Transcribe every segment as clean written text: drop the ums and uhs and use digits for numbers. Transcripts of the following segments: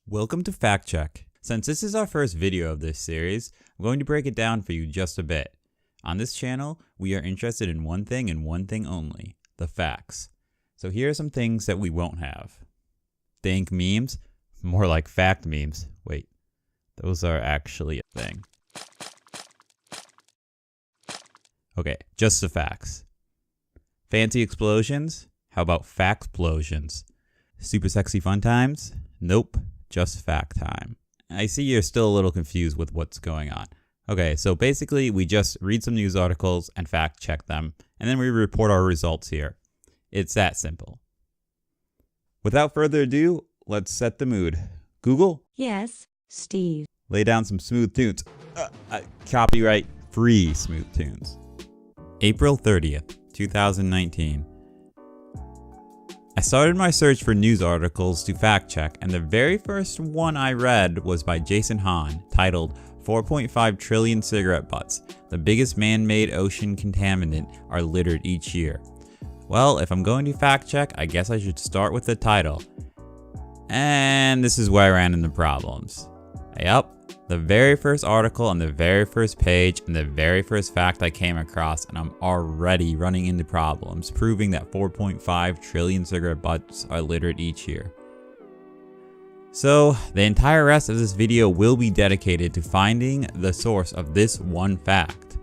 Welcome to Fact Check. Since this is our first video of this series, I'm going to break it down for you just a bit. On this channel, we are interested in one thing and one thing only, the facts. So here are some things that we won't have. Think memes? More like fact memes. Wait, those are actually a thing. Okay, just the facts. Fancy explosions? How about factplosions? Super sexy fun times? Nope. Just fact time. I see you're still a little confused with what's going on. Okay, so basically we just read some news articles and fact check them, and then we report our results here. It's that simple. Without further ado, let's set the mood. Google? Yes, Steve. Lay down some smooth tunes. Copyright free smooth tunes. April 30th, 2019. I started my search for news articles to fact check, and the very first one I read was by Jason Hahn, titled 4.5 trillion cigarette butts, the biggest man-made ocean contaminant, are littered each year. Well, if I'm going to fact check, I guess I should start with the title. And this is where I ran into problems. Yep, the very first article on the very first page and the very first fact I came across, and I'm already running into problems, proving that 4.5 trillion cigarette butts are littered each year. So, the entire rest of this video will be dedicated to finding the source of this one fact.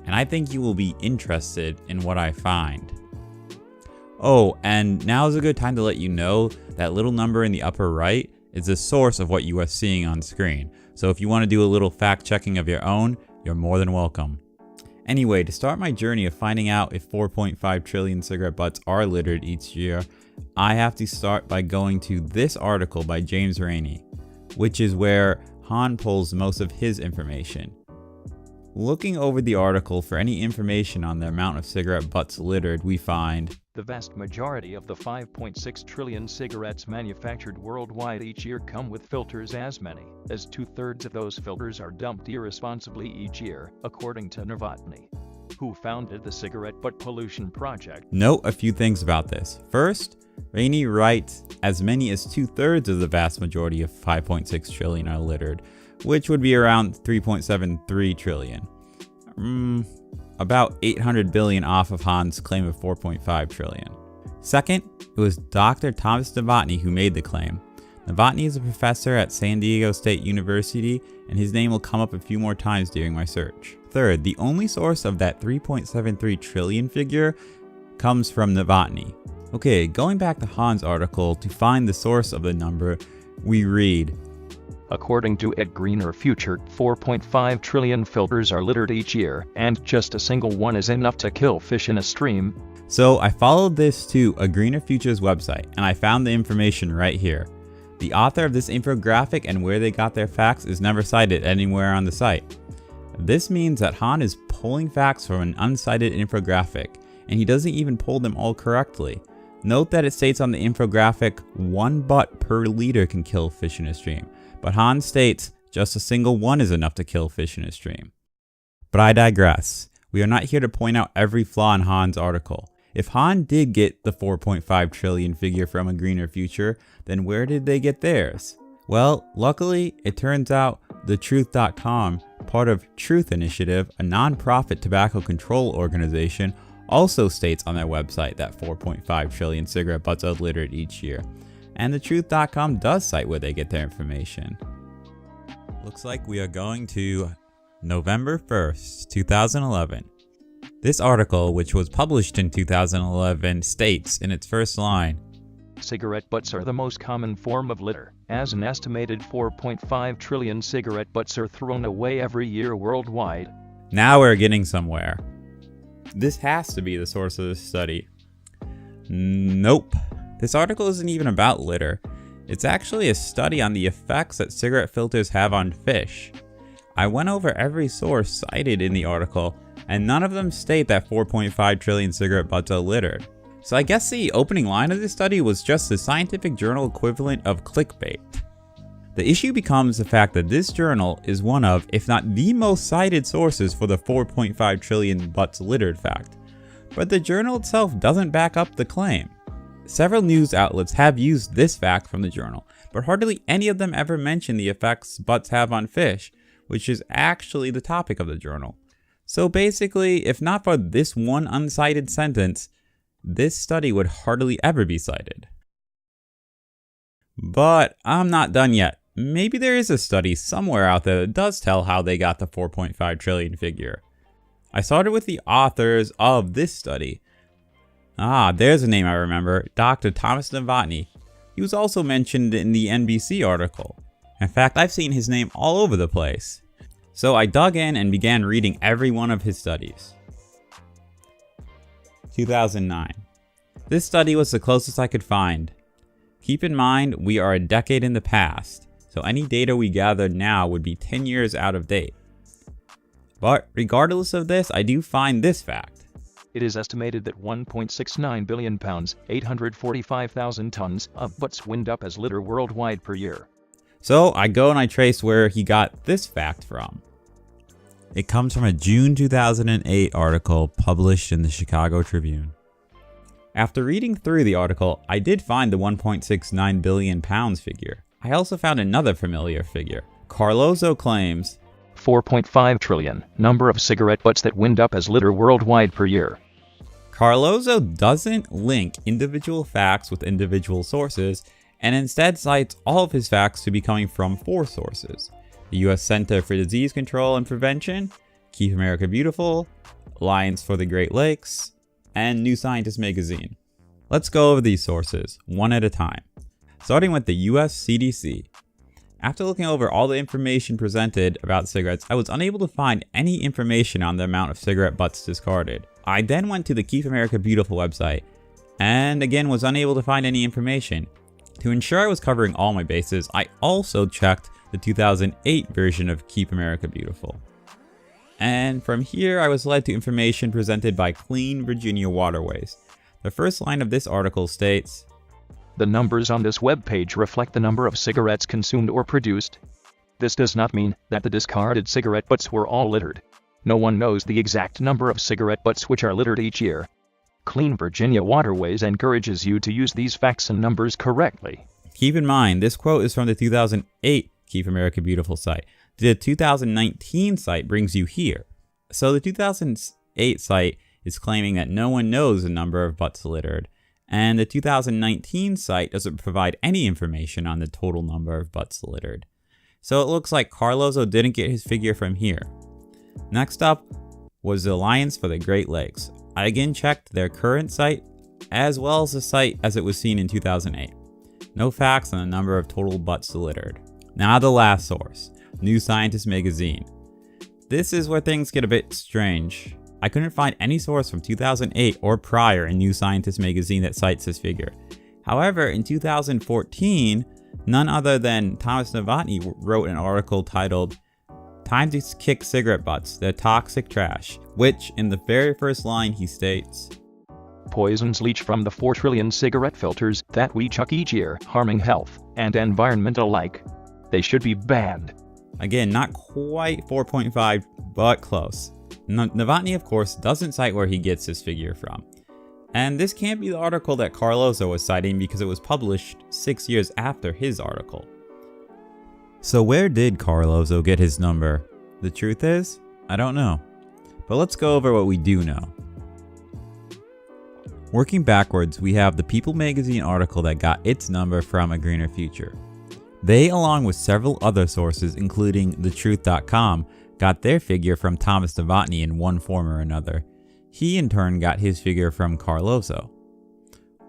And I think you will be interested in what I find. Oh, and now is a good time to let you know that little number in the upper right is the source of what you are seeing on screen. So if you want to do a little fact checking of your own, you're more than welcome. Anyway, to start my journey of finding out if 4.5 trillion cigarette butts are littered each year, I have to start by going to this article by James Rainey, which is where Hahn pulls most of his information. Looking over the article for any information on the amount of cigarette butts littered, we find the vast majority of the 5.6 trillion cigarettes manufactured worldwide each year come with filters. As many as 2/3 of those filters are dumped irresponsibly each year, according to Novotny, who founded the Cigarette Butt Pollution Project. Note a few things about this. First, Rainey writes as many as 2/3 of the vast majority of 5.6 trillion are littered, which would be around 3.73 trillion. About 800 billion off of Hahn's claim of 4.5 trillion. Second, it was Dr. Thomas Novotny who made the claim. Novotny is a professor at San Diego State University, and his name will come up a few more times during my search. Third, the only source of that 3.73 trillion figure comes from Novotny. Okay, going back to Hahn's article to find the source of the number, we read, according to a greener future, 4.5 trillion filters are littered each year, and just a single one is enough to kill fish in a stream. So I followed this to a Greener Futures website, and I found the information right here. The author of this infographic and where they got their facts is never cited anywhere on the site. This means that Hahn is pulling facts from an uncited infographic, and he doesn't even pull them all correctly. Note that it states on the infographic 1 butt per liter can kill fish in a stream, but Hahn states just a single one is enough to kill fish in a stream. But I digress. We are not here to point out every flaw in Hahn's article. If Hahn did get the 4.5 trillion figure from a greener future, then where did they get theirs? Well, luckily, it turns out thetruth.com, part of Truth Initiative, a non-profit tobacco control organization, also states on their website that 4.5 trillion cigarette butts are littered each year. And thetruth.com does cite where they get their information. Looks like we are going to November 1st, 2011. This article, which was published in 2011, states in its first line, cigarette butts are the most common form of litter, as an estimated 4.5 trillion cigarette butts are thrown away every year worldwide. Now we're getting somewhere. This has to be the source of this study. Nope. This article isn't even about litter. It's actually a study on the effects that cigarette filters have on fish. I went over every source cited in the article, and none of them state that 4.5 trillion cigarette butts are littered. So I guess the opening line of this study was just the scientific journal equivalent of clickbait. The issue becomes the fact that this journal is one of, if not the most cited sources for the 4.5 trillion butts littered fact. But the journal itself doesn't back up the claim. Several news outlets have used this fact from the journal, but hardly any of them ever mention the effects butts have on fish, which is actually the topic of the journal. So basically, if not for this one uncited sentence, this study would hardly ever be cited. But I'm not done yet. Maybe there is a study somewhere out there that does tell how they got the 4.5 trillion figure. I started with the authors of this study. There's a name I remember, Dr. Thomas Novotny. He was also mentioned in the NBC article. In fact, I've seen his name all over the place. So I dug in and began reading every one of his studies. 2009. This study was the closest I could find. Keep in mind, we are a decade in the past, so any data we gather now would be 10 years out of date. But regardless of this, I do find this fact. It is estimated that 1.69 billion pounds, 845,000 tons of butts wind up as litter worldwide per year. So I go and I trace where he got this fact from. It comes from a June 2008 article published in the Chicago Tribune. After reading through the article, I did find the 1.69 billion pounds figure. I also found another familiar figure. Carlozo claims 4.5 trillion, number of cigarette butts that wind up as litter worldwide per year. Carlozo doesn't link individual facts with individual sources, and instead cites all of his facts to be coming from 4 sources: the U.S. Center for Disease Control and Prevention, Keep America Beautiful, Alliance for the Great Lakes, and New Scientist magazine. Let's go over these sources, one at a time. Starting with the US CDC. After looking over all the information presented about cigarettes, I was unable to find any information on the amount of cigarette butts discarded. I then went to the Keep America Beautiful website, and again was unable to find any information. To ensure I was covering all my bases, I also checked the 2008 version of Keep America Beautiful. And from here, I was led to information presented by Clean Virginia Waterways. The first line of this article states, "The numbers on this web page reflect the number of cigarettes consumed or produced. This does not mean that the discarded cigarette butts were all littered. No one knows the exact number of cigarette butts which are littered each year. Clean Virginia Waterways encourages you to use these facts and numbers correctly." Keep in mind, this quote is from the 2008 Keep America Beautiful site. The 2019 site brings you here. So the 2008 site is claiming that no one knows the number of butts littered, and the 2019 site doesn't provide any information on the total number of butts littered. So it looks like Carlozo didn't get his figure from here. Next up was the Alliance for the Great Lakes. I again checked their current site as well as the site as it was seen in 2008. No facts on the number of total butts littered. Now the last source, New Scientist magazine. This is where things get a bit strange. I couldn't find any source from 2008 or prior in New Scientist magazine that cites this figure. However, in 2014, none other than Thomas Novotny wrote an article titled "Time to Kick Cigarette Butts, They're Toxic Trash," which in the very first line he states, "Poisons leach from the 4 trillion cigarette filters that we chuck each year, harming health and environment alike. They should be banned." Again, not quite 4.5, but close. Novotny, of course, doesn't cite where he gets this figure from. And this can't be the article that Carlozo was citing because it was published 6 years after his article. So where did Carlozo get his number? The truth is, I don't know. But let's go over what we do know. Working backwards, we have the People magazine article that got its number from A Greener Future. They, along with several other sources, including thetruth.com, got their figure from Thomas Novotny in one form or another. He in turn got his figure from Carlozo.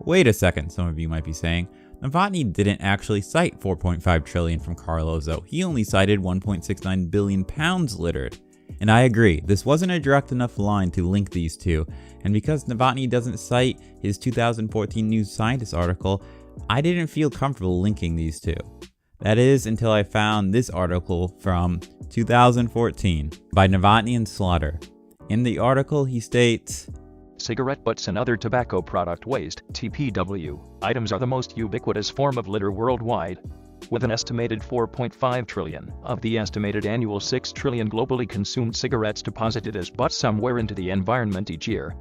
Wait a second, some of you might be saying. Novotny didn't actually cite 4.5 trillion from Carlozo. He only cited 1.69 billion pounds littered. And I agree, this wasn't a direct enough line to link these two, and because Novotny doesn't cite his 2014 New Scientist article, I didn't feel comfortable linking these two. That is until I found this article from 2014 by Novotny and Slaughter. In the article he states, "Cigarette butts and other tobacco product waste, TPW, items are the most ubiquitous form of litter worldwide. With an estimated 4.5 trillion of the estimated annual 6 trillion globally consumed cigarettes deposited as butts somewhere into the environment each year.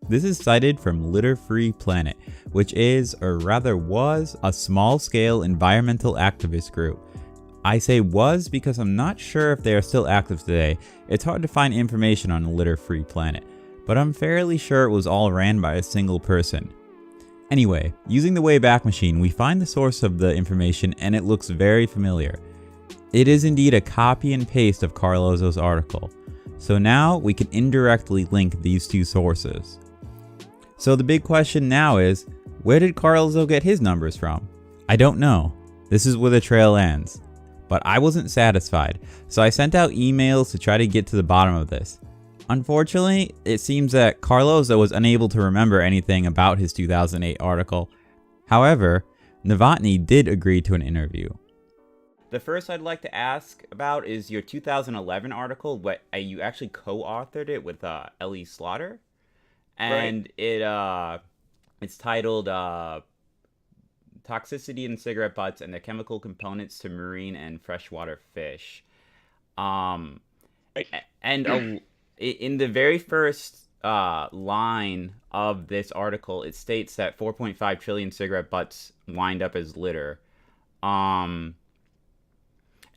This is cited from Litter-Free Planet, which is, or rather was, a small-scale environmental activist group. I say was because I'm not sure if they are still active today. It's hard to find information on Litter-Free Planet, but I'm fairly sure it was all ran by a single person. Anyway, using the Wayback Machine, we find the source of the information and it looks very familiar. It is indeed a copy and paste of Carlozzo's article. So now we can indirectly link these two sources. So the big question now is, where did Carlozzo get his numbers from? I don't know. This is where the trail ends. But I wasn't satisfied, so I sent out emails to try to get to the bottom of this. Unfortunately, it seems that Carlozzo was unable to remember anything about his 2008 article. However, Novotny did agree to an interview. The first I'd like to ask about is your 2011 article. You actually co-authored it with Ellie Slaughter, and right. It's titled "Toxicity in Cigarette Butts and the Chemical Components to Marine and Freshwater Fish." And in the very first line of this article, it states that 4.5 trillion cigarette butts wind up as litter.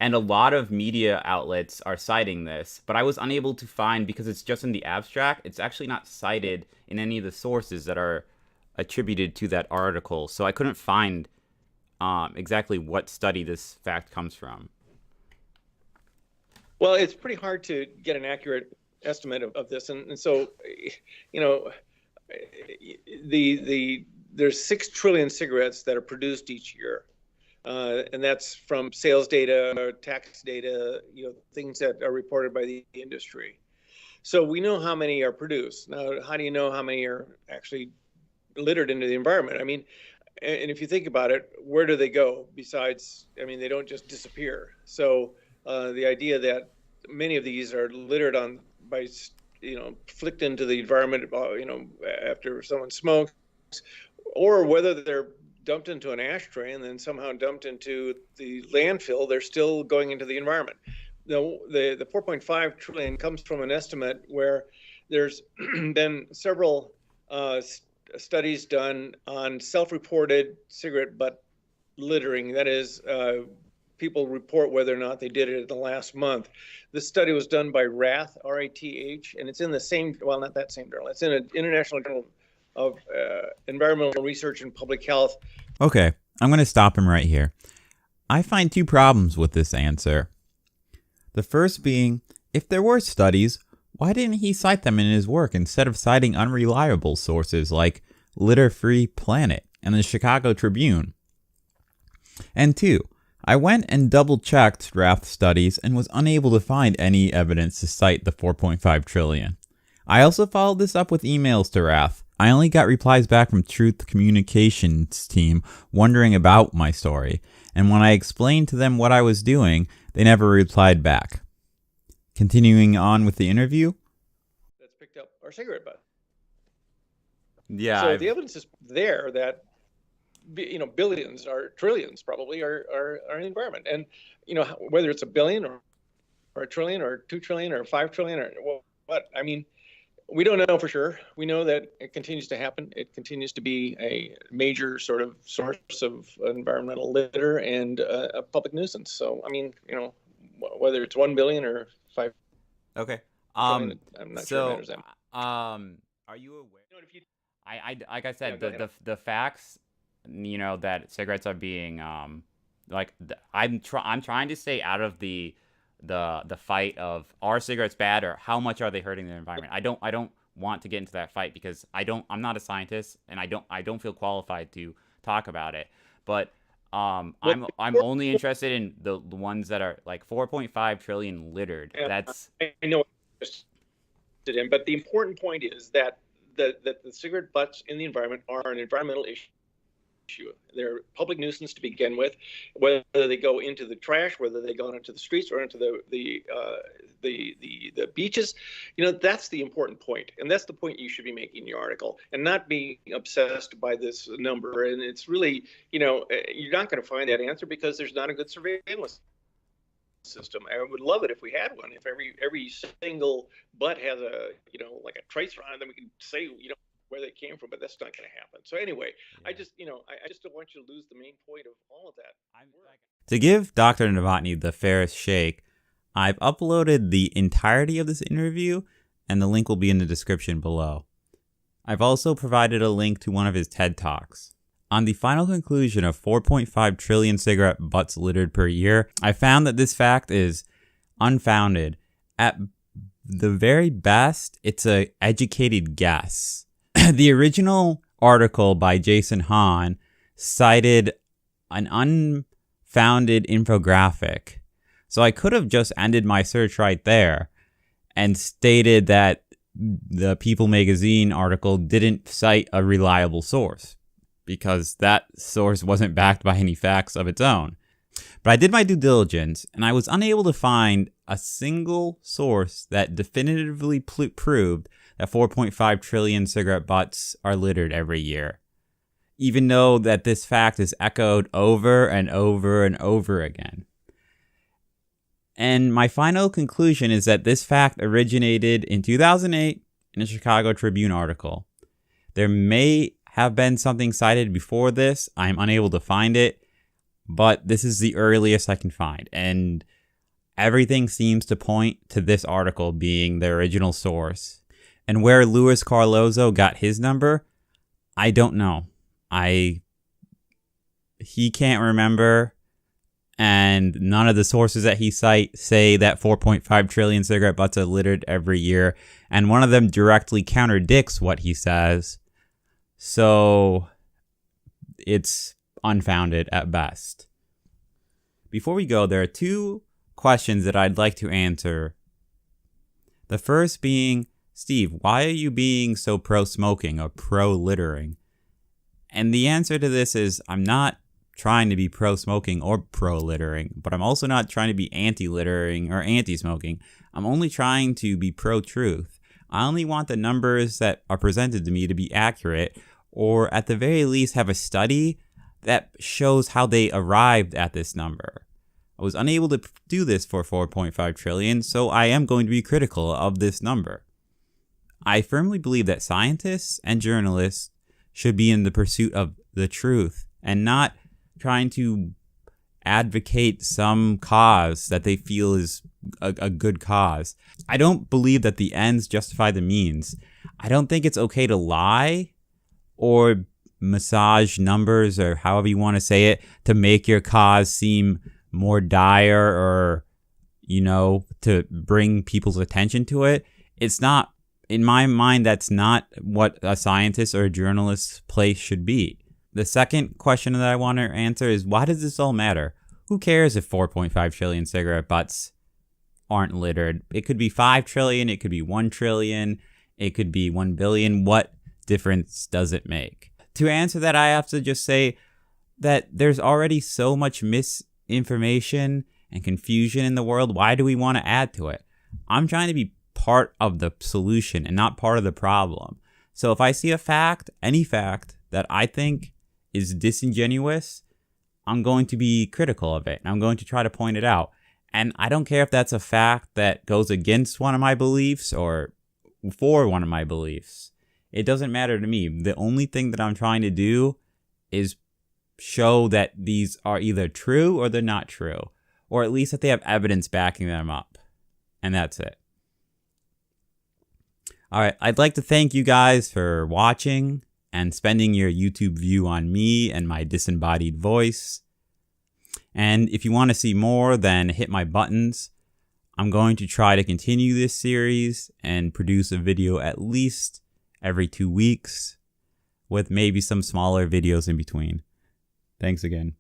And a lot of media outlets are citing this, but I was unable to find, because it's just in the abstract, it's actually not cited in any of the sources that are attributed to that article. So I couldn't find exactly what study this fact comes from. Well, it's pretty hard to get an accurate estimate of this. And so, there's 6 trillion cigarettes that are produced each year. And that's from sales data, tax data, things that are reported by the industry. So we know how many are produced. Now, how do you know how many are actually littered into the environment? I mean, and if you think about it, where do they go besides, they don't just disappear. So the idea that many of these are littered by flicked into the environment, after someone smokes, or whether they're dumped into an ashtray and then somehow dumped into the landfill, they're still going into the environment. The 4.5 trillion comes from an estimate where there's been several studies done on self-reported cigarette butt littering. That is, people report whether or not they did it in the last month. This study was done by RATH, R-A-T-H, and it's in the same, well, not that same journal. It's in an International Journal of Environmental Research and Public Health. Okay, I'm going to stop him right here. I find 2 problems with this answer. The first being, if there were studies, why didn't he cite them in his work instead of citing unreliable sources like Litter-Free Planet and the Chicago Tribune? And 2, I went and double-checked RATH studies and was unable to find any evidence to cite the 4.5 trillion. I also followed this up with emails to RATH. I only got replies back from Truth Communications team wondering about my story, and when I explained to them what I was doing, they never replied back. Continuing on with the interview. That's picked up our cigarette butt. Yeah. So the evidence is there that billions or trillions probably are in the environment, and whether it's a billion or a trillion or 2 trillion or 5 trillion or what, we don't know for sure. We know that it continues to happen. It continues to be a major sort of source of environmental litter and a public nuisance. So, whether it's 1 billion or 5. Okay. I'm not sure it matters. Are you aware? Like I said, the facts, that cigarettes are being I'm trying to stay out of the fight of, are cigarettes bad or how much are they hurting the environment? I don't want to get into that fight because I'm not a scientist and I don't feel qualified to talk about it. But I'm only interested in the ones that are like 4.5 trillion littered. That's, I know what you're interested in, but the important point is that the cigarette butts in the environment are an environmental issue. They're a public nuisance to begin with, whether they go into the trash, whether they go into the streets or into the beaches. That's the important point, and that's the point you should be making in your article, and not being obsessed by this number. And it's really, you're not going to find that answer because there's not a good surveillance system. I would love it if we had one. If every single butt has a like a tracer on it, then we can say where they came from, but that's not going to happen. So anyway, I just don't want you to lose the main point of all of that. To give Dr. Novotny the fairest shake, I've uploaded the entirety of this interview, and the link will be in the description below. I've also provided a link to one of his TED Talks. On the final conclusion of 4.5 trillion cigarette butts littered per year, I found that this fact is unfounded. At the very best, it's an educated guess. The original article by Jason Hahn cited an unfounded infographic. So I could have just ended my search right there and stated that the People magazine article didn't cite a reliable source, because that source wasn't backed by any facts of its own. But I did my due diligence, and I was unable to find a single source that definitively proved that 4.5 trillion cigarette butts are littered every year, even though that this fact is echoed over and over and over again. And my final conclusion is that this fact originated in 2008 in a Chicago Tribune article. There may have been something cited before this. I'm unable to find it, but this is the earliest I can find. And everything seems to point to this article being the original source. And where Louis Carlozo got his number, I don't know. He can't remember. And none of the sources that he cites say that 4.5 trillion cigarette butts are littered every year. And one of them directly contradicts what he says. So it's unfounded at best. Before we go, there are two questions that I'd like to answer. The first being, Steve, why are you being so pro-smoking or pro-littering? And the answer to this is, I'm not trying to be pro-smoking or pro-littering, but I'm also not trying to be anti-littering or anti-smoking. I'm only trying to be pro-truth. I only want the numbers that are presented to me to be accurate, or at the very least have a study that shows how they arrived at this number. I was unable to do this for 4.5 trillion, so I am going to be critical of this number. I firmly believe that scientists and journalists should be in the pursuit of the truth and not trying to advocate some cause that they feel is a good cause. I don't believe that the ends justify the means. I don't think it's okay to lie or massage numbers, or however you want to say it, to make your cause seem more dire, or, to bring people's attention to it. It's not, in my mind, that's not what a scientist or a journalist's place should be. The second question that I want to answer is, why does this all matter? Who cares if 4.5 trillion cigarette butts aren't littered? It could be 5 trillion, it could be 1 trillion, it could be 1 billion. What difference does it make? To answer that, I have to just say that there's already so much misinformation and confusion in the world. Why do we want to add to it? I'm trying to be part of the solution and not part of the problem. So if I see a fact, any fact, that I think is disingenuous, I'm going to be critical of it. I'm going to try to point it out. And I don't care if that's a fact that goes against one of my beliefs or for one of my beliefs. It doesn't matter to me. The only thing that I'm trying to do is show that these are either true or they're not true, or at least that they have evidence backing them up. And that's it. All right, I'd like to thank you guys for watching and spending your YouTube view on me and my disembodied voice. And if you want to see more, then hit my buttons. I'm going to try to continue this series and produce a video at least every 2 weeks, with maybe some smaller videos in between. Thanks again.